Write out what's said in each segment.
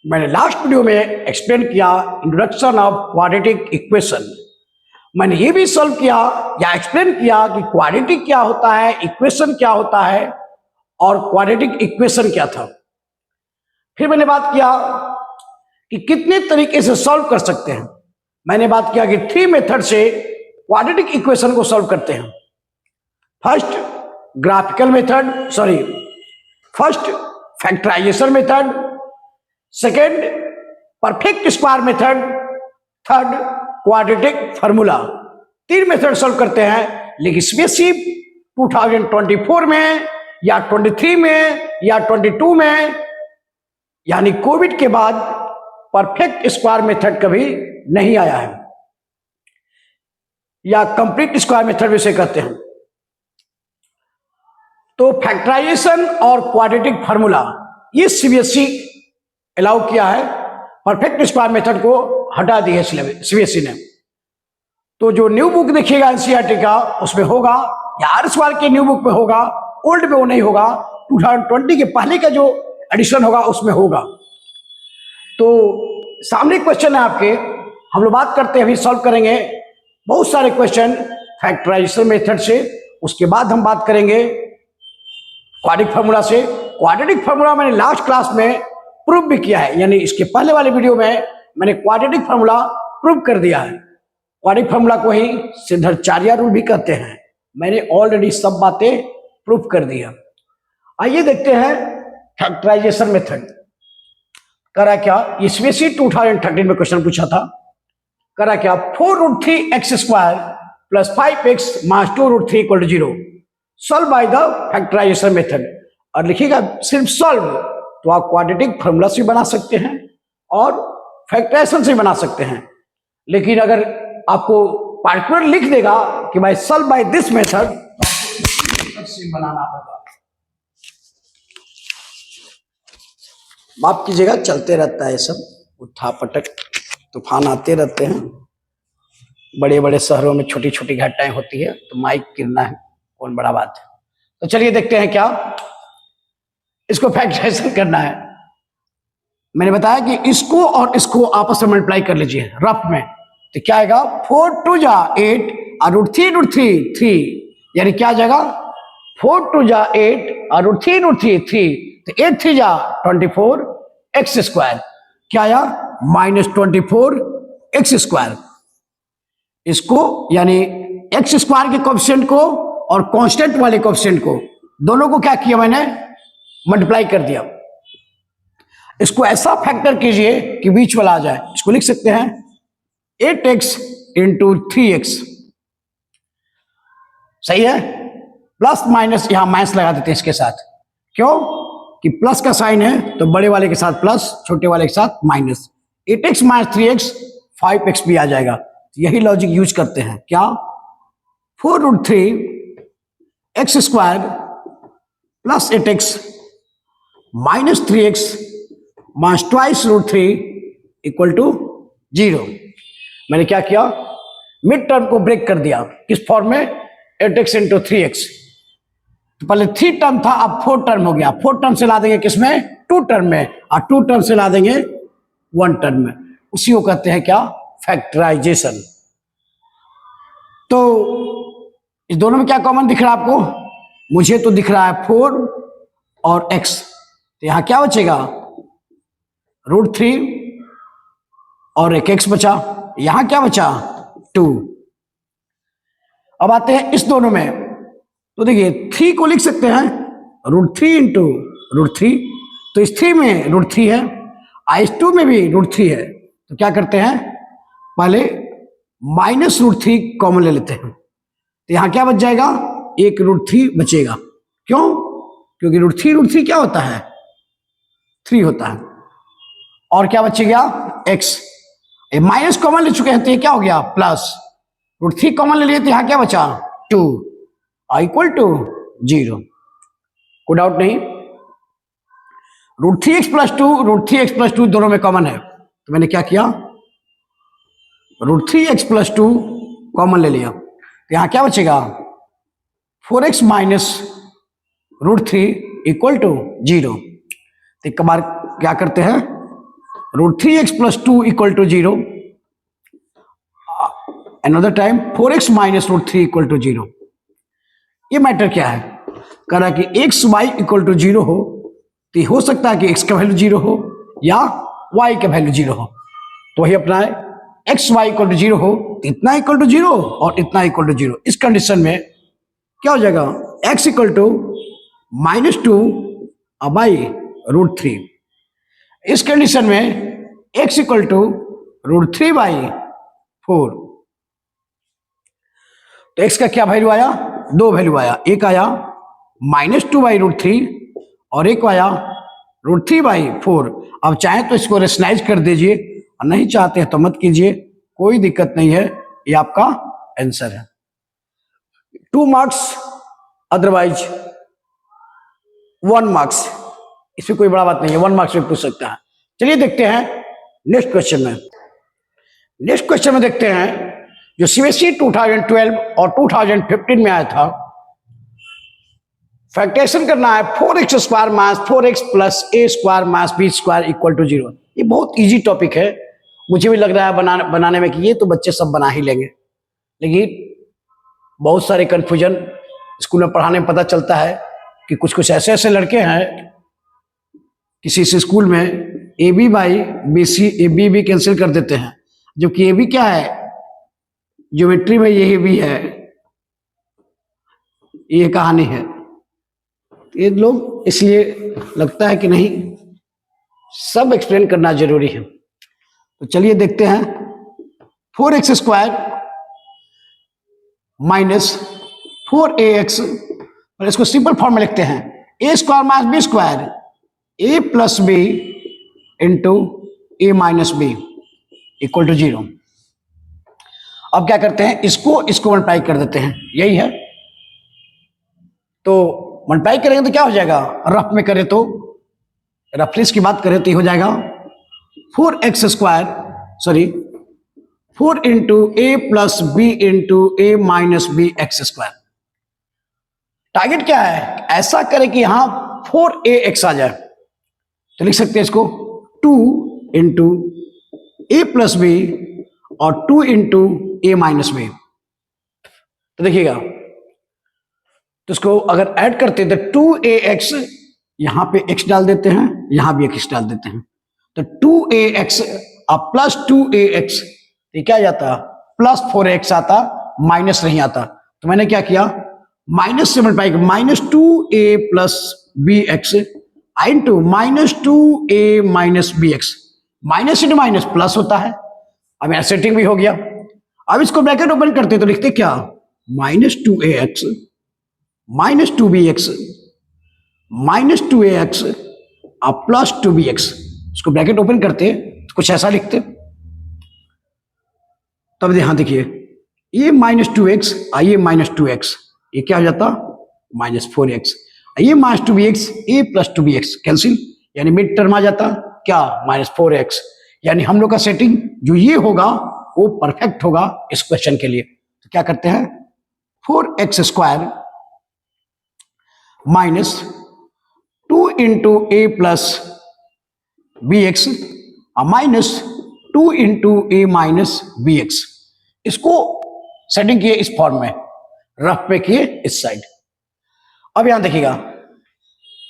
मैंने last video में explain किया इंट्रोडक्शन ऑफ क्वाड्रेटिक इक्वेशन। मैंने ये भी सॉल्व किया या एक्सप्लेन किया कि क्वाड्रेटिक क्या होता है, इक्वेशन क्या होता है और क्वाड्रेटिक इक्वेशन क्या था। फिर मैंने बात किया कि कितने तरीके से सॉल्व कर सकते हैं। मैंने बात किया कि 3 मेथड से क्वाड्रेटिक इक्वेशन को सॉल्व करते हैं। First graphical method, first factorisation method, second perfect square method, third quadratic formula. 3 method solve करते हैं, लेकिन स्पेशली 2024 में या 23 में या 22 में यानी कोविड के बाद परफेक्ट स्क्वायर मेथड कभी नहीं आया है, या कंप्लीट स्क्वायर मेथड भी से कहते हैं। तो फैक्टराइजेशन और क्वाड्रेटिक फार्मूला ये सीबीएसई अलाउ किया है, परफेक्ट स्क्वायर मेथड को हटा दी है सीबीएसई ने। तो जो न्यू बुक देखिएगा एनसीईआरटी का उसमें होगा, या हर सवाल के न्यू बुक में होगा, ओल्ड में वो नहीं होगा। 2020 के पहले का जो एडिशन होगा उसमें होगा। तो सामने क्वेश्चन है आपके, हम लोग बात करते हैं, अभी सॉल्व करेंगे बहुत सारे क्वेश्चन फैक्टराइजेशन मेथड से। उसके बाद हम बात करेंगे क्वाड्रेटिक फार्मूला से। क्वाड्रेटिक फार्मूला मैंने लास्ट क्लास में प्रूव भी किया है, यानी इसके पहले वाले वीडियो में मैंने क्वाड्रेटिक फार्मूला प्रूव कर दिया है। क्वाड्रेटिक फार्मूला को ही सिद्धार्चार्य रूल भी कहते हैं। मैंने ऑलरेडी सब बातें प्रूव कर दिया। आइए देखते हैं फैक्टराइजेशन मेथड करा क्या। इसमें से 2013 में क्वेश्चन पूछा था। करा क्या, 4√3x² + 5x - 2√3 = 0 solve by the factorisation method. और लिखिएगा सिर्फ सॉल्व, तो आप क्वाड्रेटिक फार्मूला से बना सकते हैं और फैक्टराइजेशन से बना सकते हैं। लेकिन अगर आपको पार्टिकुलर लिख देगा कि भाई सॉल्व बाय दिस मेथड, तो से बनाना होगा। माफ कीजिएगा, चलते रहता है ये सब, उठा पटक तूफान आते रहते हैं। बड़े बड़े शहरों में छोटी छोटी घटनाएं होती है, तो माइक गिरना है कौन बड़ा बात है। तो चलिए देखते हैं क्या इसको फैक्टराइजेशन करना है। मैंने बताया कि इसको और इसको आपस में मल्टीप्लाई कर लीजिए रफ में, तो क्या आएगा 4 2 जा 8 और √3 3, यानी क्या आ जाएगा 4 2 जा 8 और √3 3, तो 8 3 जा 24 x², क्या आया -24 x²। इसको यानी x² के कोएफिशिएंट को और कांस्टेंट वाले कोएफिशिएंट को दोनों को क्या किया मैंने, मल्टीप्लाई कर दिया। इसको ऐसा फैक्टर कीजिए कि बीच वाला आ जाए। इसको लिख सकते हैं 8x × 3x, सही है। प्लस माइनस, यहां माइनस लगा देते हैं इसके साथ, क्यों कि प्लस का साइन है तो बड़े वाले के साथ प्लस, छोटे वाले के साथ माइनस। 8x - 3x 5x भी आ जाएगा। यही लॉजिक यूज करते हैं। क्या 4√3 x² + 8x - 3x - 2√3 = 0। मैंने क्या किया, मिड टर्म को ब्रेक कर दिया। किस फॉर्म में, 8x × 3x। तो पहले 3 टर्म था, अब 4 टर्म हो गया। 4 टर्म से ला देंगे किसमें, 2 टर्म में, और 2 टर्म से ला देंगे 1 टर्म में। उसी को कहते हैं क्या, फैक्टराइजेशन। तो इस दोनों में क्या कॉमन दिख रहा है आपको, मुझे तो दिख रहा है 4 और x। तो यहां क्या बचेगा, √3 और एक x बचा। यहां क्या बचा, 2। अब आते हैं इस दोनों में, तो देखिए 3 को लिख सकते हैं √3 × √3, तो इस 3 में √3 है, इस 2 में भी √3 है। तो क्या करते हैं, पहले -√3 कॉमन ले लेते हैं। तो यहां क्या बच जाएगा, एक √3 बचेगा। क्यों, क्योंकि √3 क्या होता है, 3 होता है। और क्या बचेगा, x। माइनस कॉमन ले चुके हैं तो ये क्या हो गया, प्लस। √3 कॉमन ले लिए तो यहां क्या बचा, 2 = 0। कोई डाउट नहीं। √3x + 2, √3x + 2 दोनों में कॉमन है, तो मैंने क्या किया, √3x + 2 कॉमन ले लिया। तो यहां क्या बचेगा, 4x - √3 = 0। तो एक बार क्या करते हैं, √3x plus 2 equal to 0. Another time 4x minus √3 equal to 0. ये मैटर क्या है? कह रहा कि एक्स वाई इक्वल टू 0 हो तो हो सकता है कि x का वैल्यू 0 हो या y का वैल्यू 0 हो, तो वही अपना है एक्स वाई इक्वल टू 0 हो तो इतना इक्वल टू 0 और इतना इक्वल टू 0। इस कंडीशन में क्या हो जाएगा? x equal to -2 by √3। इस कंडीशन में x इक्वल टू √3 बाई 4। तो x का क्या वैल्यू आया? 2 वैल्यू आया। एक आया -2 बाई √3 और एक आया √3 बाई 4। अब चाहे तो इसको रेशनलाइज कर दीजिए और नहीं चाहते हैं तो मत कीजिए, कोई दिक्कत नहीं है, ये आपका आंसर है। 2 मार्क्स, अदरवाइज 1 मार्क्स, इसमें कोई बड़ा बात नहीं है, 1 मार्क्स में पूछ सकता है। चलिए देखते हैं नेक्स्ट क्वेश्चन में। नेक्स्ट क्वेश्चन में देखते हैं जो सीबीएसई 2012 और 2015 में आया था। फैक्टराइजेशन करना है 4x square minus 4x plus a square minus b square equal to 0। ये बहुत इजी टॉपिक है, मुझे भी लग रहा है बनाने में कि ये तो बच्चे सब बना ही लेंगे, लेकिन बहुत सारे कंफ्यूजन स्कूल में पढ़ाने में पता चलता है कि कुछ कुछ ऐसे ऐसे लड़के हैं किसी स्कूल में A B by B C A B भी कैंसिल कर देते हैं, जबकि ए बी क्या है, ज्योमेट्री में यही भी है, ये कहानी है। ये लोग इसलिए लगता है कि नहीं सब एक्सप्लेन करना जरूरी है। तो चलिए देखते हैं 4x स्क्वायर माइनस 4ax, और इसको सिंपल फॉर्म में लिखते हैं a square minus B square a plus B into A minus B equal to 0। अब क्या करते हैं, इसको मल्टीप्लाई कर देते हैं, यही है। तो मल्टीप्लाई करेंगे तो क्या हो जाएगा, रफ में करें तो रफनेस की बात करें तो हो जाएगा 4x square 4 into a plus B into A minus B x square. Target क्या है, ऐसा करें कि यहां 4ax आ जाए, तो लिख सकते हैं इसको 2 इंटू ए प्लस बी और 2 इंटू ए माइनस बी। तो देखिएगा, तो इसको अगर ऐड करते हैं तो 2ax, यहां पे x डाल देते हैं, यहां भी x डाल देते हैं, तो 2ax अब प्लस 2ax, ये क्या जाता, प्लस 4x आता, माइनस नहीं आता। तो मैंने क्या किया, माइनस से मल्टीप्लाई किया, -2a plus B X into -2a minus B x. Minus into minus plus होता है। अब यहां सेटिंग भी हो गया। अब इसको ब्रैकेट ओपन करते तो लिखते क्या, -2ax minus 2bx minus 2ax अब प्लस 2bx। इसको ब्रैकेट ओपन करते तो कुछ ऐसा लिखते, तब यहां देखिए ये -2x ये -2x, ये क्या हो जाता, -4x, ये -2bx a plus 2bx cancel, यानी मिड टर्म आ जाता क्या, -4x। यानी हम लोग का सेटिंग जो ये होगा वो परफेक्ट होगा इस क्वेश्चन के लिए। तो क्या करते हैं, 4x square minus 2 into a plus B x minus 2 into A minus B x. इसको सेटिंग किए इस फॉर्म में, रफ पे किए इस साइड। अब यहां देखिएगा,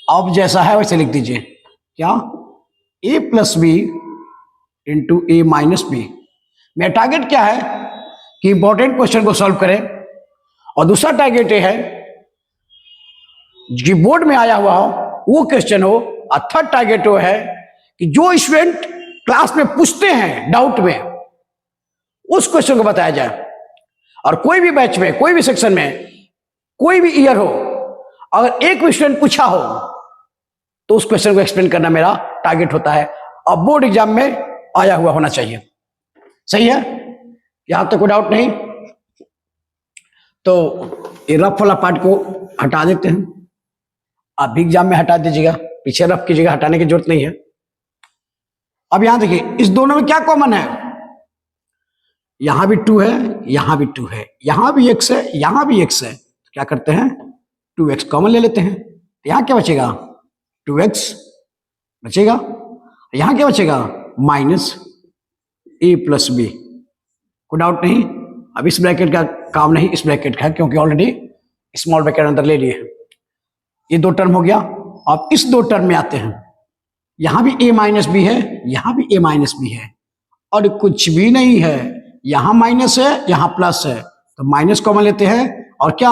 अब जैसा है वैसे लिख दीजिए, क्या, a plus B into A minus B. मेरा टारगेट क्या है कि इंपॉर्टेंट क्वेश्चन को सॉल्व करें, और दूसरा टारगेट ये है जो बोर्ड में आया हुआ हो वो क्वेश्चन हो, और थर्ड टारगेट वो है कि जो स्टूडेंट क्लास में पूछते हैं डाउट में उस क्वेश्चन को बताया जाए। और कोई भी बैच में, कोई भी सेक्शन में, कोई भी ईयर हो, अगर एक भी स्टूडेंट पूछा हो तो उस क्वेश्चन को एक्सप्लेन करना मेरा टारगेट होता है, और बोर्ड एग्जाम में आया हुआ होना चाहिए। सही है, यहां तो कोई डाउट नहीं। तो ये रफ वाला पार्ट को हटा देते हैं, आप भी एग्जाम में हटा दीजिएगा, पीछे रफ कीजिएगा, हटाने की जरूरत नहीं है। अब यहां देखिए, इस दोनों में क्या कॉमन है, यहां भी 2 है, यहां भी 2 है, यहां भी x है, यहां भी x है। तो क्या करते हैं, 2x कॉमन ले लेते हैं। तो यहां क्या बचेगा, 2x बचेगा, यहां क्या बचेगा, माइनस ए प्लस बी। कोई डाउट नहीं। अब इस ब्रैकेट का काम नहीं, इस ब्रैकेट का, क्योंकि ऑलरेडी स्मॉल ब्रैकेट अंदर ले लिए। ये दो टर्म हो गया। अब इस दो टर्म में आते हैं। यहां भी ए माइनस बी है, यहां भी ए माइनस बी है, और कुछ भी नहीं है। यहां माइनस है, यहां प्लस है, तो माइनस कॉमन लेते हैं और क्या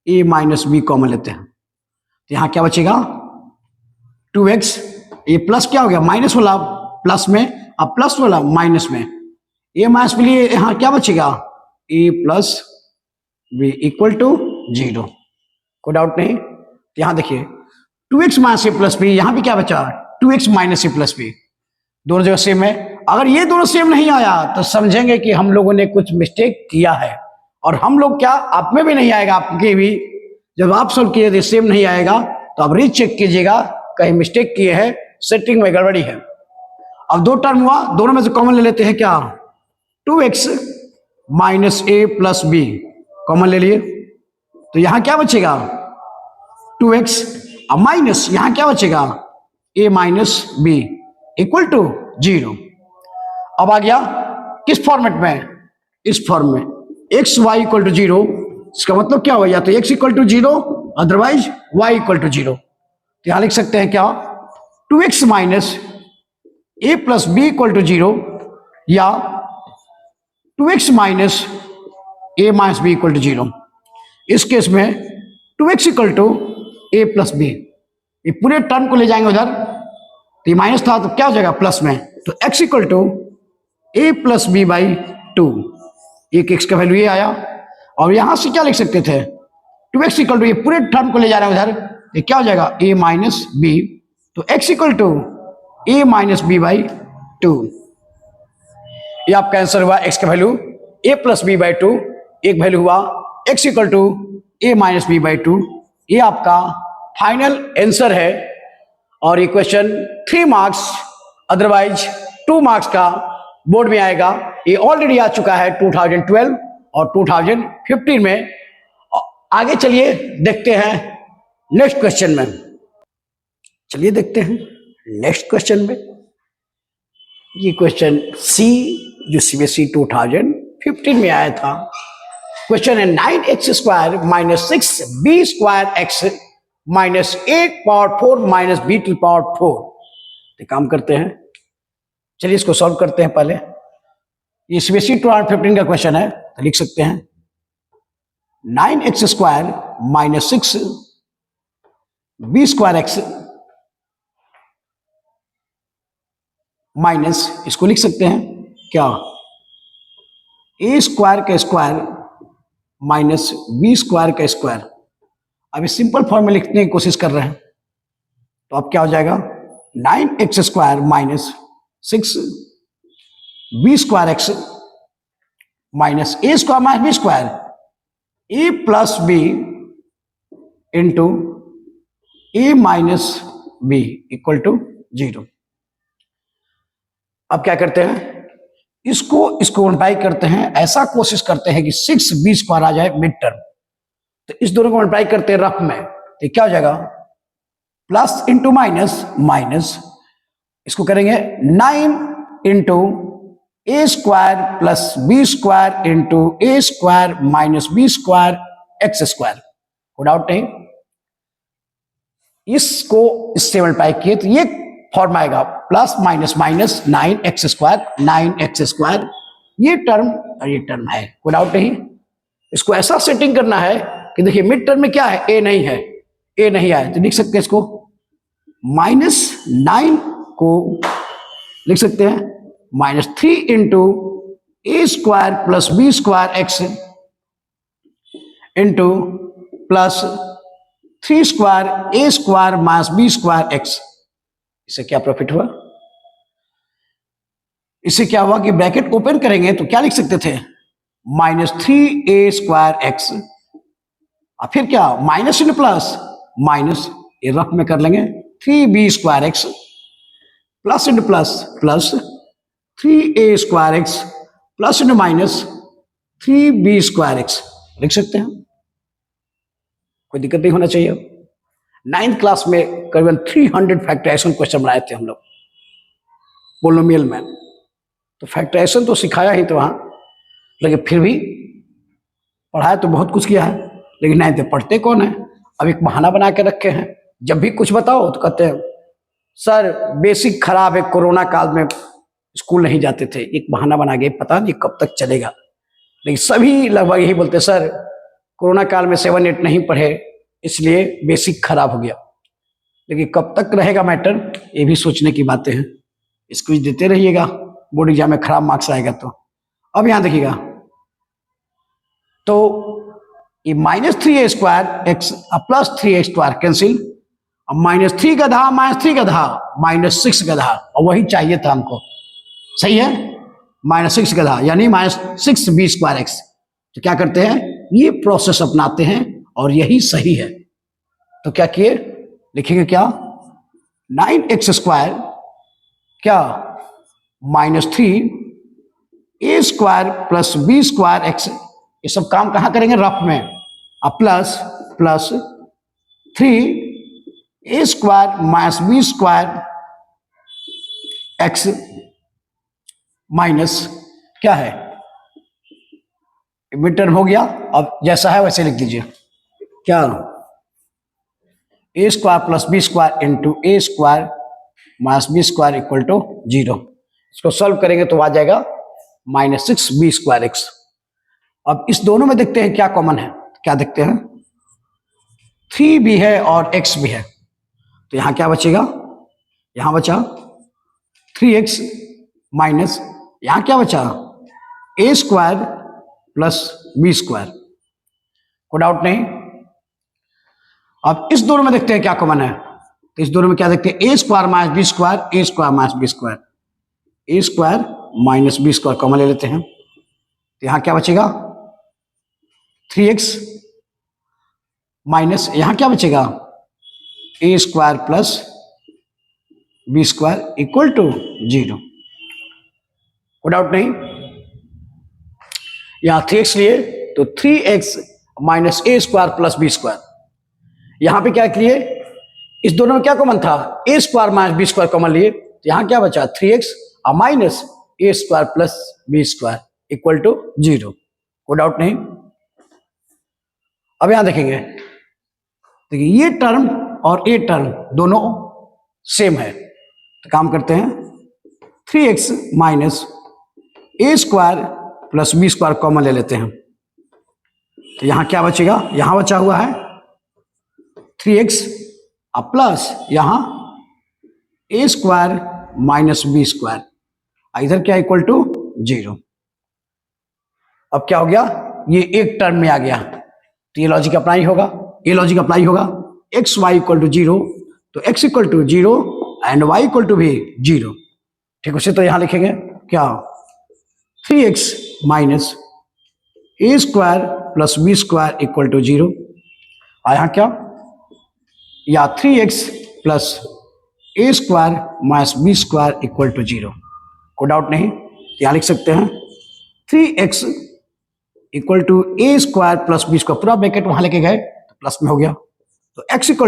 ए माइनस बी कॉमन लेते हैं। तो यहां क्या बचेगा 2x। ये प्लस क्या हो गया, माइनस वाला प्लस में, अब प्लस वाला माइनस में, ए माइनस के लिए यहां क्या बचेगा ए प्लस बी इक्वल टू 0। कोई डाउट नहीं। यहां देखिए 2x minus A plus B, यहां भी क्या बचा 2x minus A plus B, दोनों जगह सेम है। अगर ये दोनों सेम नहीं आया तो समझेंगे कि हम लोगों ने कुछ मिस्टेक किया है। और हम लोग क्या, आप में भी नहीं आएगा, आपके भी जब आप सॉल्व किए थे सेम नहीं आएगा तो आप रीचेक कीजिएगा, कहीं मिस्टेक किए हैं, सेटिंग में गड़बड़ी है। अब दो टर्म हुआ, दोनों में से कॉमन ले लेते हैं क्या 2x minus A plus B common ले लिए, तो यहां क्या बचेगा 2x, अब माइनस यहां क्या बचेगा a minus B equal to 0। अब आ गया किस फॉर्मेट में, इस फॉर्म में एक्स वाई इक्वल टू 0। इसका मतलब क्या हो, या तो x equal to 0 otherwise y equal to 0। तो यहां लिख सकते हैं क्या 2x minus A plus B equal to 0, या 2x minus A minus B equal to 0। इस केस में 2x equal to A plus B, ये पूरे टर्म को ले जाएंगे उधर, तो ये माइनस था तो क्या हो जाएगा प्लस में, तो x equal to A plus B by 2, एक x का वैल्यू ये आया। और यहां से क्या लिख सकते थे 2x इक्वल टू, ये पूरे टर्म को ले जा रहा है उधर, ये क्या हो जाएगा a माइनस बी, तो x equal to A minus B by 2। ये आपका आंसर हुआ x का value a plus B by 2, एक वैल्यू हुआ x equal to A minus B by 2। ये आपका फाइनल आंसर है। और ये क्वेश्चन 3 मार्क्स अदरवाइज 2 मार्क्स का बोर्ड में आएगा। ये ऑलरेडी आ चुका है 2012 और 2015 में। आगे चलिए देखते हैं नेक्स्ट क्वेश्चन में। चलिए देखते हैं नेक्स्ट क्वेश्चन में। ये क्वेश्चन सी जो सीबीएसई 2015 में आया था। क्वेश्चन है 9x square minus 6b square X minus a power 4 minus b to power 4। तो काम करते हैं, चलिए इसको सॉल्व करते हैं। पहले ये सीबीएसई 2015 का क्वेश्चन है, तो लिख सकते हैं 9x square minus 6b square X minus, इसको लिख सकते हैं क्या a स्क्वायर का स्क्वायर माइनस b स्क्वायर का स्क्वायर। अब इस सिंपल फॉर्म में लिखने की कोशिश कर रहे हैं, तो अब क्या हो जाएगा 9x square minus 6b square X minus a square minus b square, a plus b into a minus b equal to 0। अब क्या करते हैं, इसको मल्टीप्लाई करते हैं, ऐसा कोशिश करते हैं कि 6b स्क्वायर आ जाए मिड टर्म। तो इस दोनों को मल्टीप्लाई करते हैं रफ में, तो क्या हो जाएगा प्लस इंटू माइनस माइनस, इसको करेंगे 9 into a square plus B square into a square minus B square x square. कोई डाउट नहीं। इसको इससे मल्टीप्लाई किए तो ये फॉर्म आएगा plus minus minus 9x square, ये टर्म और ये टर्म है। कोई डाउट नहीं। इसको ऐसा सेटिंग करना है कि देखिए मिड टर्म में क्या है, a नहीं है, a नहीं आया, तो लिख सकते हैं इसको -9 को लिख सकते हैं -3 into a square plus B square x into plus 3 square a square minus B square x. इससे क्या प्रॉफिट हुआ, इससे क्या हुआ कि ब्रैकेट ओपन करेंगे तो क्या लिख सकते थे -3a स्क्वायर एक्स, और फिर क्या माइनस इंटू प्लस माइनस, ये रफ में कर लेंगे 3b square x plus into plus plus 3a square x plus into minus 3b square x लिख सकते हैं। कोई दिक्कत नहीं होना चाहिए। 9th क्लास में करीबन 300 फैक्टराइजेशन क्वेश्चन बनाए थे हम लोग। पोलिनोमियल में। तो फैक्टराइजेशन तो सिखाया ही तो वहाँ, लेकिन फिर भी पढ़ाया तो बहुत कुछ किया है, लेकिन नहीं तो पढ़ते कौन है। अब एक बहाना बना के रखे हैं, जब भी कुछ बताओ तो कहते हैं सर बेसिक खराब है, कोरोना काल में स्कूल नहीं जाते थे। एक बहाना बना के, पता नहीं कब तक चलेगा, लेकिन सभी लगभग यही बोलते सर कोरोना काल में 7-8 नहीं पढ़े इसलिए बेसिक खराब हो गया। लेकिन कब तक रहेगा मैटर, ये भी सोचने की बातें हैं। स्क्विज देते रहिएगा, बोर्ड एग्जाम में खराब मार्क्स आएगा तो। अब यहां देखिएगा, तो ये -3a² x +3a² कैंसिल, अब -3 गधा -3 गधा -6 गधा, और वही चाहिए था हमको। सही है, -6 गधा यानी -6b²x। तो क्या करते हैं, ये प्रोसेस अपनाते हैं और यही सही है। तो क्या किए, लिखेंगे क्या, 9x² क्या -3a² + b²x। ये सब काम कहाँ करेंगे, रफ में। अब प्लस 3a² - b²x माइनस क्या है, मिड टर्म हो गया। अब जैसा है वैसे लिख दीजिए, क्या a² + b² × a² - b² = 0। इसको सॉल्व करेंगे तो आ जाएगा -6b²x। अब इस दोनों में देखते हैं क्या कॉमन है। क्या देखते हैं, 3 भी है और x भी है, तो यहां क्या बचेगा, यहां बचा 3x माइनस, यहां क्या बचा a² + b²। कोई डाउट नहीं। अब इस दोनों में देखते हैं क्या कॉमन है। तो इस दोनों में क्या देखते हैं, a² - b², a² - b² common ले लेते हैं। तो यहां क्या बचेगा, 3x माइनस, यहां क्या बचेगा, a² + b² = 0। कोई डाउट नहीं। यहां 3x लिए तो 3x माइनस a² + b²। यहां पे क्या किए, इस दोनों में क्या कॉमन था, a² - b² कॉमन लिए, तो यहां क्या बचा, 3x माइनस a² + b² = 0। कोई डाउट नहीं। अब यहां देखेंगे, देखिए ये टर्म और ये टर्म दोनों सेम है, तो काम करते हैं, 3x minus a² + b² common ले लेते हैं। तो यहां क्या बचेगा, यहां बचा हुआ है 3x प्लस यहां a² - b², इधर क्या इक्वल टू 0। अब क्या हो गया, ये एक टर्म में आ गया, तो ये लॉजिक अप्लाई होगा, ये लॉजिक अप्लाई होगा। x y = 0, तो x = 0 एंड y = भी 0। ठीक, उसे तो यहां लिखेंगे क्या, 3x माइनस a² + b² = 0। यहां क्या, या 3x + a² - b² = 0। कोई डाउट नहीं। यहां लिख सकते हैं 3x = a² + b², पूरा ब्रैकेट वहां लेके गए तो प्लस में हो गया, तो x = a² +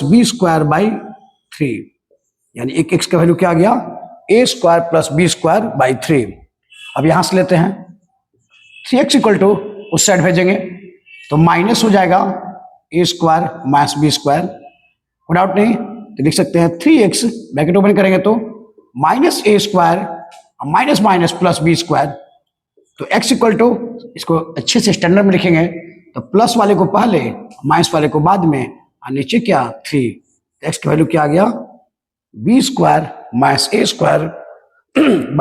b² / 3, यानी एक x का वैल्यू क्या आ गया, a² + b² / 3। अब यहां से लेते हैं 3x = उस साइड भेजेंगे तो माइनस हो जाएगा a² - b²। कोई डाउट नहीं, तो लिख सकते हैं 3x ब्रैकेट ओपन करेंगे तो -a² minus minus plus b²। तो x = इसको अच्छे से स्टैंडर्ड में लिखेंगे तो प्लस वाले को पहले, माइनस वाले को बाद में, और नीचे क्या 3। x की वैल्यू क्या आ गया, b² - a²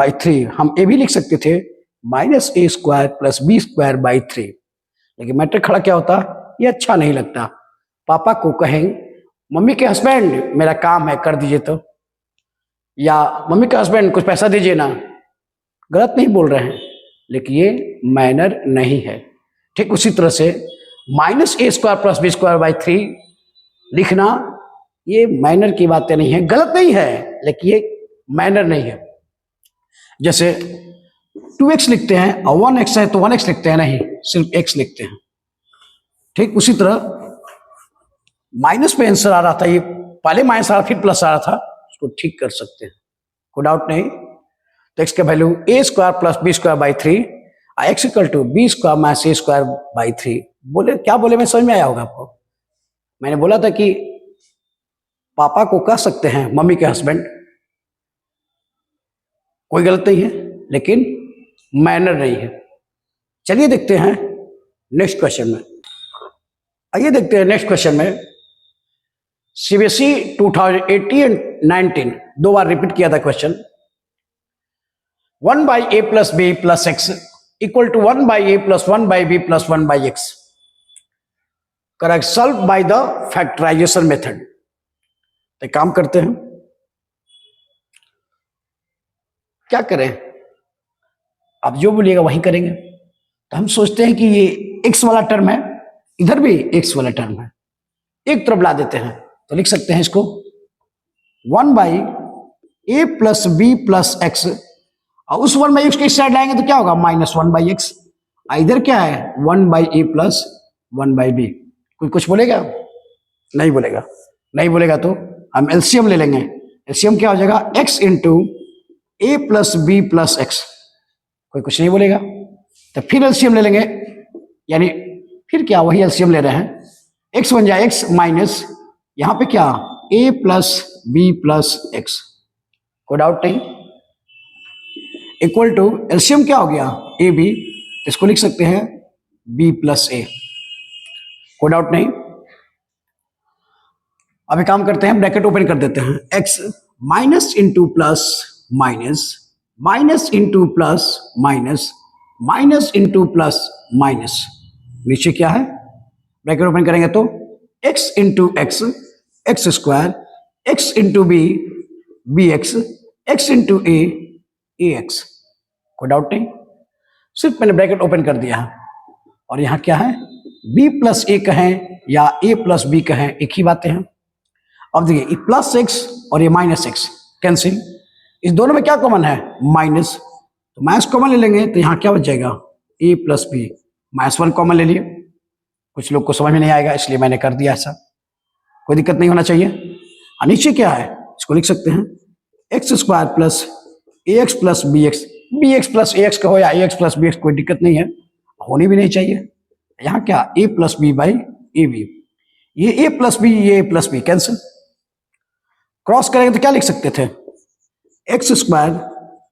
/ 3। हम ये भी लिख सकते थे -a² + b² / 3, लेकिन मैट्रिक खड़ा क्या होता, ये अच्छा नहीं लगता। पापा को कहें, मम्मी के हस्बैंड मेरा काम है कर दीजिए, तो या मम्मी के हस्बैंड कुछ पैसा दीजिए ना, गलत नहीं बोल रहे हैं, लेकिन ये मैनर नहीं है। ठीक उसी तरह से -a² + b² / 3 लिखना, ये मैनर की बातें नहीं है, गलत नहीं है, लेकिन ये मैनर नहीं है। जैसे 2x लिखते हैं और 1x है तो 1x लिखते हैं, नहीं सिर्फ x लिखते हैं। ठीक उसी तरह माइनस पे आंसर आ रहा था, ये पहले माइनस आ रहा फिर प्लस आ रहा था, उसको ठीक कर सकते हैं, कोई डाउट नहीं। तो एक्स का value A square plus B square by 3, X equal to B square minus A square by 3। बोले क्या बोले, मैं समझ में आया होगा आपको। मैंने बोला था कि पापा को कह सकते हैं मम्मी के हस्बैंड, कोई गलत नहीं है, लेकिन मैनर नहीं है। चलिए देखते हैं नेक्स्ट क्वेश्चन में। आइए देखते हैं नेक्स्ट क्वेश्चन में। सीबीएसई 2018 एंड 19 दो बार रिपीट किया था question. 1 by A plus B plus X equal to 1 by A plus 1 by B plus 1 by X, correct, solve by the factorisation method. तो काम करते हैं, क्या करें, आप जो बोलिएगा वही करेंगे। तो हम सोचते हैं कि ये एक्स वाला टर्म है, इधर भी एक्स वाला टर्म है, एक तरफ ला देते हैं। तो लिख सकते हैं इसको 1 by A plus B plus X, और उस 1 बाई एक्स के इस साइड लाएंगे तो क्या होगा, माइनस 1 बाई एक्स। इधर क्या है 1 by A plus 1 by B. कोई कुछ बोलेगा? नहीं बोलेगा। नहीं बोलेगा तो हम एलसीएम ले लेंगे। एलसीएम क्या हो जाएगा, x into a plus B plus x. कोई कुछ नहीं बोलेगा। तो फिर एलसीएम ले लेंगे, यानी फिर क्या, वही एलसीएम ले रहे हैं, एक्स बन जाए एक्स माइनस यहां पे क्या a plus B plus x. कोई डाउट नहीं। इक्वल टू एलसीएम क्या हो गया ए बी, इसको लिख सकते हैं बी प्लस ए। कोई डाउट नहीं। अभी काम करते हैं, ब्रैकेट ओपन कर देते हैं, x minus into plus minus, minus into plus minus, minus into plus minus, नीचे क्या है, ब्रैकेट ओपन करेंगे तो x into x, x square, x into b, b x, x into a, a x. कोई doubt नहीं, सिर्फ मैंने bracket open कर दिया है। और यहां क्या है, b प्लस ए कहें या a प्लस बी कहें, एक ही बातें हैं। अब देखिए ये प्लस एक्स और ये माइनस एक्स कैंसिल, इस दोनों में क्या कॉमन है, माइनस, तो माइनस कॉमन ले लेंगे तो यहाँ क्या बच जाएगा, a plus B, minus 1 common ले लिए। कुछ लोग को समझ में नहीं आएगा इसलिए मैंने कर दिया ऐसा, कोई दिक्कत नहीं होना चाहिए। और नीचे क्या है, इसको लिख सकते हैं एक्स स्क्वायर प्लस ए x plus B x, b x plus ए एक्स का हो या a x plus B x, कोई दिक्कत नहीं है, होनी भी नहीं चाहिए। यहाँ क्या a plus B by a b, ये ए प्लस बी, ये a plus b cancel, cross करेंगे तो क्या लिख सकते थे, x square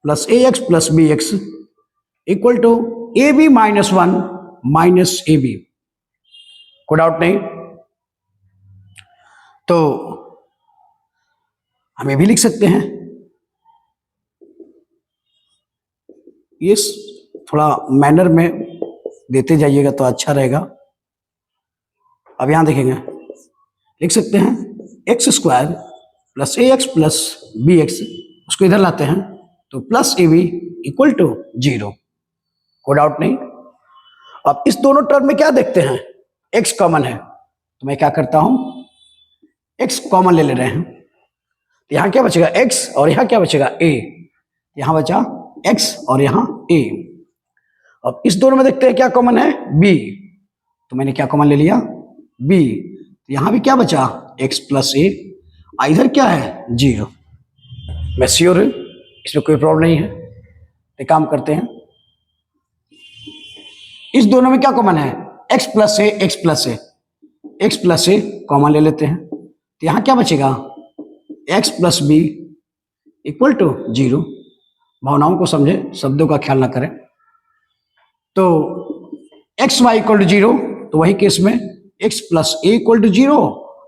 plus A x plus B x equal to a b minus 1 minus a b. कोई डाउट नहीं। तो हम ये भी लिख सकते हैं, ये थोड़ा मैनर में देते जाइएगा तो अच्छा रहेगा। अब यहां देखेंगे, लिख सकते हैं एक्स स्क्वायर प्लस ए एक्स प्लस बी एक्स, उसको इधर लाते हैं तो plus A B equal to 0। कोई डाउट नहीं। अब इस दोनों टर्म में क्या देखते हैं, एक्स कॉमन है, तो मैं क्या करता हूं, एक्स कॉमन ले रहे हैं, तो यहां क्या बचेगा एक्स और यहां क्या बचेगा ए, यहां बचा एक्स और यहां ए। अब इस दोनों में देखते हैं क्या कॉमन है, बी, तो मैंने क्या कॉमन ले लिया, बी, तो यहां भी क्या बचा एक्स प्लस ए, इधर क्या है 0। मैं श्योर हूं इसमें कोई प्रॉब्लम नहीं है। एक काम करते हैं, इस दोनों में क्या कॉमन है, X plus A, x plus A, x plus A common ले लेते हैं, तो यहां क्या बचेगा X plus B equal to 0। भावनाओं को समझे, शब्दों का ख्याल ना करें। तो एक्स वाई इक्वल टू 0, तो वही केस में X plus A equal to 0,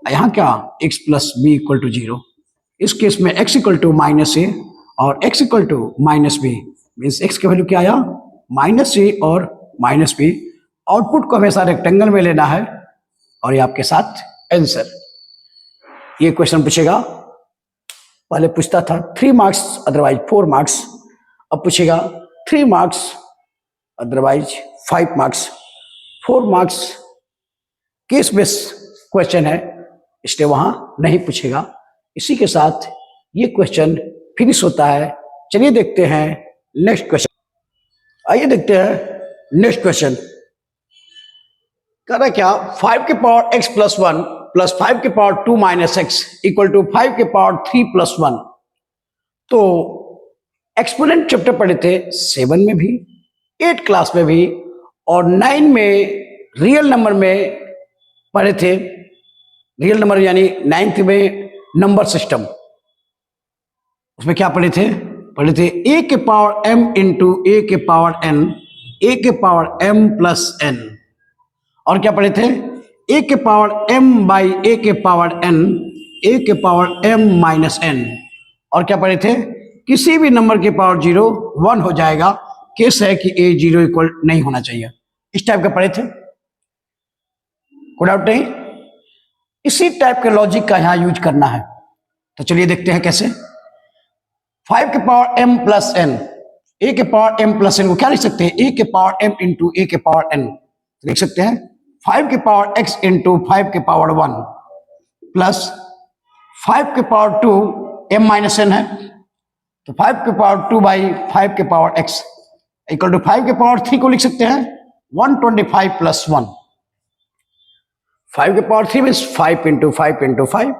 यहां क्या X plus B equal to 0। इस केस में X equal to minus A और X equal to minus B, means X का वैल्यू क्या आया, माइनस ए और माइनस बी। आउटपुट को हमेशा रेक्टेंगल में लेना है और ये आपके साथ आंसर। ये क्वेश्चन पूछेगा, पहले पूछता था 3 मार्क्स अदरवाइज 4 मार्क्स, अब पूछेगा 3 marks otherwise 5 marks, 4 marks case base question है इसलिए वहां नहीं पूछेगा। इसी के साथ ये क्वेश्चन फिनिश होता है। चलिए देखते हैं नेक्स्ट क्वेश्चन। आइए देखते हैं नेक्स्ट क्वेश्चन। कह रहा क्या, 5 की पावर x प्लस 1 प्लस 5 के power 2 minus X equal to 5 के पावर 3 प्लस 1। तो एक्सपोनेंट चैप्टर पढ़े थे 7 में भी, 8 क्लास में भी और 9 में रियल नंबर में पढ़े थे। रियल नंबर यानी 9th में नंबर सिस्टम, उसमें क्या पढ़े थे ए के पावर m इंटू ए के पावर n, ए के पावर m प्लस n। और क्या पढ़े थे ए के पावर m बाई ए के पावर n, ए के पावर m माइनस n। और क्या पढ़े थे किसी भी नंबर के पावर 0 1 हो जाएगा, केस है कि a 0 इक्वल नहीं होना चाहिए। इस टाइप का पढ़े थे, कोई डाउट नहीं। इसी टाइप के लॉजिक का यहां यूज करना है। तो चलिए देखते हैं कैसे। 5 के पावर m प्लस n, ए के पावर m प्लस n को क्या लिख सकते हैं ए के पावर m इंटू ए के पावर n लिख सकते हैं। 5 के पावर x इंटू 5 के पावर 1 प्लस 5 के पावर 2 m माइनस n है, तो 5 के पावर 2 बाई 5 के पावर x इक्वल टू 5 के पावर 3 को लिख सकते हैं 125 प्लस 1। 5 के पावर 3 मीन्स 5 इंटू 5 इंटू 5।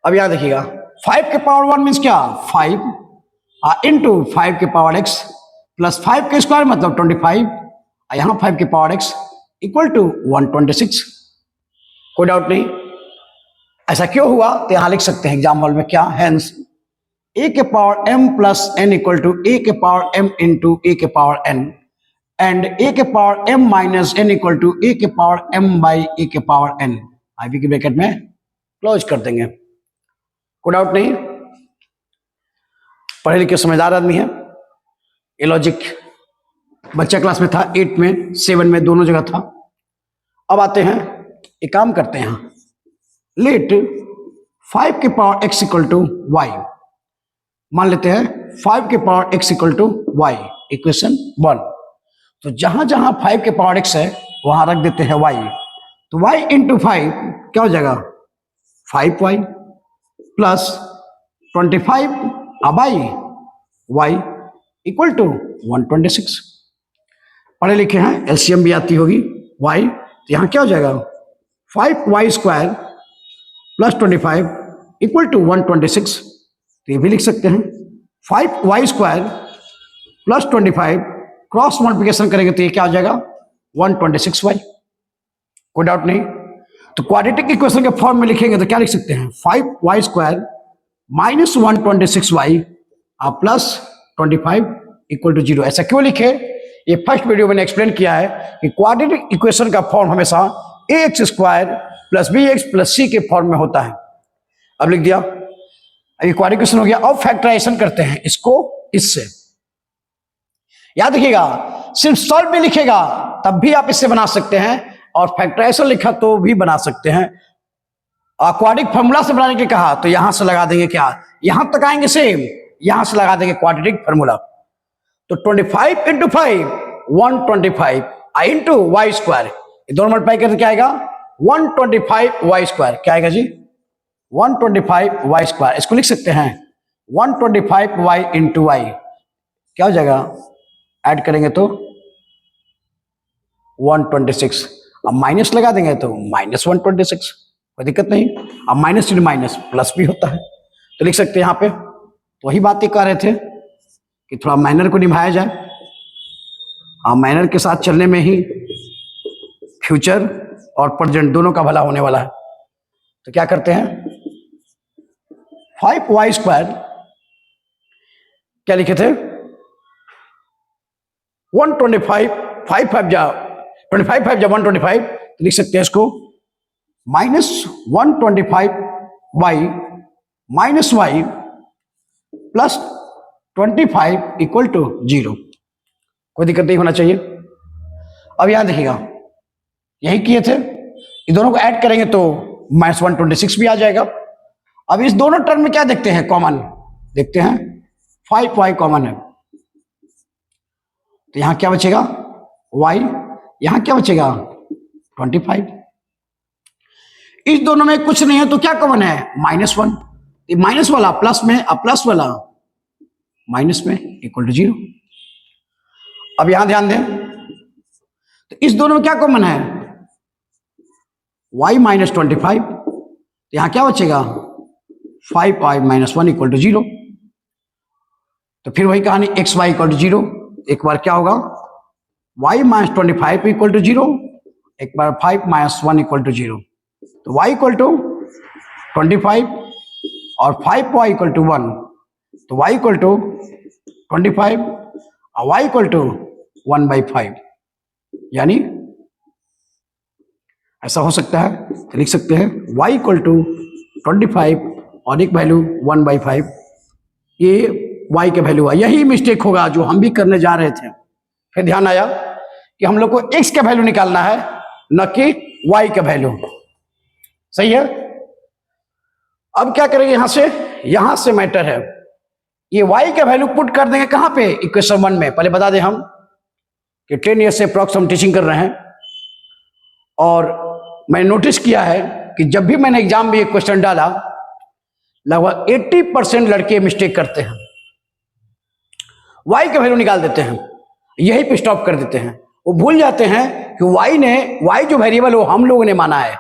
अब यहां देखिएगा 5 के पावर 1 मीन्स क्या 5 इंटू 5 के पावर x प्लस 5 के स्क्वायर मतलब 25, यहां 5 के पावर x इक्वल टू 126। कोई डाउट नहीं। ऐसा क्यों हुआ तो यहां लिख सकते हैं एग्जाम्पल में क्या, हेंस ए के power m plus n equal to a के पावर m इंटू ए के पावर n एंड ए के power m minus n equal to a के पावर m बाई ए के पावर n। आईवी के bracket में close कर देंगे। कोई डाउट नहीं, पढ़े लिखे समझदार आदमी है। ये लॉजिक बच्चा क्लास में था, 8 में 7 में दोनों जगह था। अब आते हैं एक काम करते हैं, लेट 5 के power x equal to Y, मान लेते हैं 5 के power x equal to Y, equation 1। तो जहां जहां 5 के पावर x है वहां रख देते हैं y, तो y इंटू 5 क्या हो जाएगा 5y plus 25 by y equal to 126। पढ़े लिखे हैं, एलसीएम भी आती होगी y, तो यहां क्या हो जाएगा 5y square plus 25 equal to 126। तो ये भी लिख सकते हैं 5y square plus 25 cross multiplication करेंगे तो ये क्या हो जाएगा 126y। कोई डाउट नहीं। तो क्वाड्रेटिक इक्वेशन के फॉर्म में लिखेंगे तो क्या लिख सकते हैं 5y square minus 126y plus 25 equal to 0। ऐसा क्यों लिखे, ये फर्स्ट वीडियो मैंने एक्सप्लेन किया है कि क्वाड्रेटिक इक्वेशन का फॉर्म हमेशा ax square plus bx plus c के फॉर्म में होता है। अब लिख दिया, अभी क्वाड्रेटिक इक्वेशन हो गया। अब फैक्टराइजेशन करते हैं इसको इससे। याद रखिएगा, सिर्फ सॉल्व भी लिखेगा तब भी आप इससे बना सकते हैं, और फैक्टराइजेशन लिखा तो भी बना सकते हैं। क्वाड्रेटिक फॉर्मूला से बनाने के कहा तो यहां से लगा देंगे, क्या यहां तक आएंगे सेम, यहां से लगा देंगे क्वाड्रेटिक फॉर्मूला। तो 25 इंटू 5 125 इंटू वाई स्क्वायर, ये दोनों मल्टीप्लाई करके क्या आएगा 125 वाई स्क्वायर। क्या आएगा जी 125 वाई स्क्वायर। इसको लिख सकते हैं 125 वाई इंटू वाई, क्या हो जाएगा ऐड करेंगे तो 126। अब माइनस लगा देंगे तो माइनस 126, कोई दिक्कत नहीं। अब माइनस इंटू माइनस प्लस भी होता है, तो लिख सकते हैं यहाँ पे। तो वही बातें कर रहे थे कि थोड़ा माइनर को निभाया जाए, माइनर के साथ चलने में ही फ्यूचर और प्रेजेंट दोनों का भला होने वाला है। तो क्या करते हैं 5y स्क्वायर क्या लिखे थे 125 5 5 जा 25 5 जा 125, तो लिख सकते हैं इसको minus 125y minus y plus 25 equal to 0। कोई दिक्कत नहीं होना चाहिए। अब यहां देखिएगा यही किए थे, इन दोनों को ऐड करेंगे तो माइनस 126 भी आ जाएगा। अब इस दोनों टर्म में क्या देखते हैं कॉमन, देखते हैं 5y कॉमन है, तो यहां क्या बचेगा y, यहां क्या बचेगा 25। इस दोनों में कुछ नहीं है तो क्या कॉमन है -1, माइनस वाला प्लस में, अब प्लस वाला माइनस में इक्वल टू 0। अब यहां ध्यान दें तो इस दोनों में क्या कॉमन है y माइनस 25, तो यहाँ क्या बचेगा 5y माइनस 1 इक्वल टू 0। तो फिर वही कहानी एक्स वाई इक्वल टू 0, एक बार क्या होगा y माइनस 25 इक्वल टू 0, एक बार 5 माइनस 1 इक्वल टू 0। तो y इक्वल टू 25 और 5y इक्वल टू 1, तो y इक्वल टू 25 और y इक्वल टू 1/5, यानी ऐसा हो सकता है। तो लिख सकते हैं y इक्वल टू 25 और एक वैल्यू 1/5, ये y के वैल्यू है। यही मिस्टेक होगा जो हम भी करने जा रहे थे। फिर ध्यान आया कि हम लोग को x का वैल्यू निकालना है, न कि y का वैल्यू। सही है। अब क्या करेंगे, यहां से मैटर है, ये y का वैल्यू पुट कर देंगे कहां पे, इक्वेशन 1 में। पहले बता दें हम कि 10 ईयर से अप्रॉक्स हम टीचिंग कर रहे हैं, और मैंने नोटिस किया है कि जब भी मैंने एग्जाम में एक क्वेश्चन डाला, लगभग 80% लड़के मिस्टेक करते हैं, y का वैल्यू निकाल देते हैं, यही पे स्टॉप कर देते हैं। वो भूल जाते हैं कि y जो वेरिएबल वो हम लोगों ने माना है,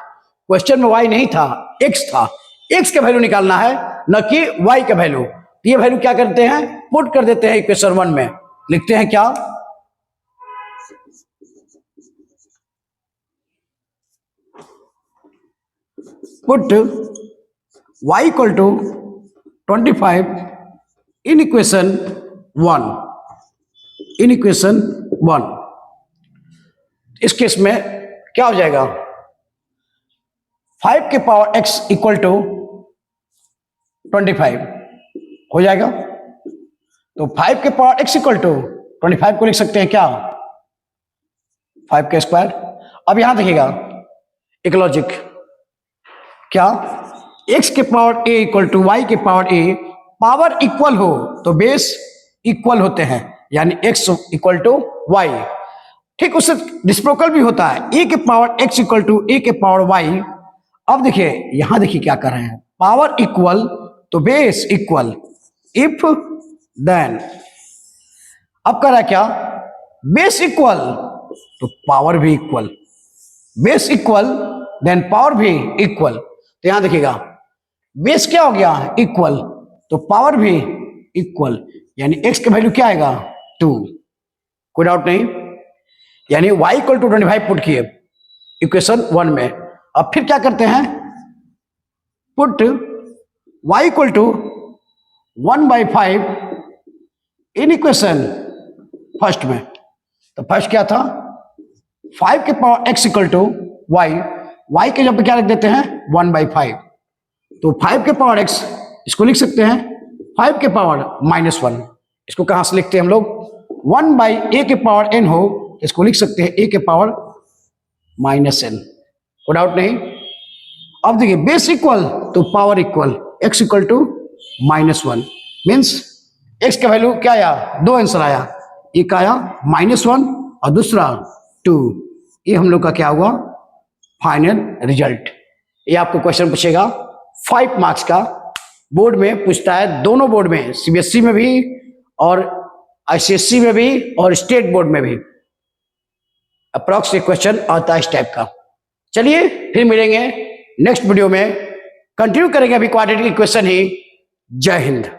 क्वेश्चन में y नहीं था, x था। x का वैल्यू निकालना है, न कि y का वैल्यू। ये वैल्यू क्या करते हैं, पुट कर देते हैं इक्वेशन 1 में। लिखते हैं क्या, put y equal to 25 in equation 1। इस केस में क्या हो जाएगा, 5 के पावर x इक्वल टू 25 हो जाएगा। तो 5 के पावर x इक्वल टू 25 को लिख सकते हैं क्या, 5 का स्क्वायर। अब यहां देखिएगा एक लॉजिक, क्या x के power a equal to y के पावर a, पावर इक्वल हो तो बेस इक्वल होते हैं, यानी x इक्वल टू y। ठीक उससे डिस्प्रोकल भी होता है, a के power x equal to a के पावर y। अब देखिए यहां देखिए क्या कर रहे हैं, पावर इक्वल तो बेस इक्वल, इफ देन। अब कर रहा है क्या, बेस इक्वल तो पावर भी equal, base equal then power भी इक्वल। तो यहां देखिएगा बेस क्या हो गया, इक्वल, तो पावर भी इक्वल, यानी x का वैल्यू क्या आएगा 2। कोई डाउट नहीं, यानी y इक्वल टू 25 पुट किए इक्वेशन 1 में। अब फिर क्या करते हैं, put y equal to 1/5 in equation first में। तो फर्स्ट क्या था, 5 के power x equal to y के जब क्या रख देते हैं 1/5, तो 5 के पावर x इसको लिख सकते हैं 5 के पावर -1। इसको कहां से लिखते हैं हम लोग, 1/a के पावर n हो, इसको लिख सकते हैं a के पावर -n। कोई डाउट नहीं। अब देखिए बेस इक्वल तो power equal, x equal to -1 means x का वैल्यू क्या आया, 2 आंसर आया, एक आया -1 और दूसरा 2। ये हम लोग का क्या हुआ फाइनल रिजल्ट। ये आपको क्वेश्चन पूछेगा 5 मार्क्स का, बोर्ड में पूछता है, दोनों बोर्ड में, सीबीएसई में भी और आईसीएसई में भी और स्टेट बोर्ड में भी अप्रॉक्स क्वेश्चन आता है इस टाइप का। चलिए फिर मिलेंगे नेक्स्ट वीडियो में, कंटिन्यू करेंगे अभी क्वाड्रेटिक इक्वेशन ही। जय हिंद।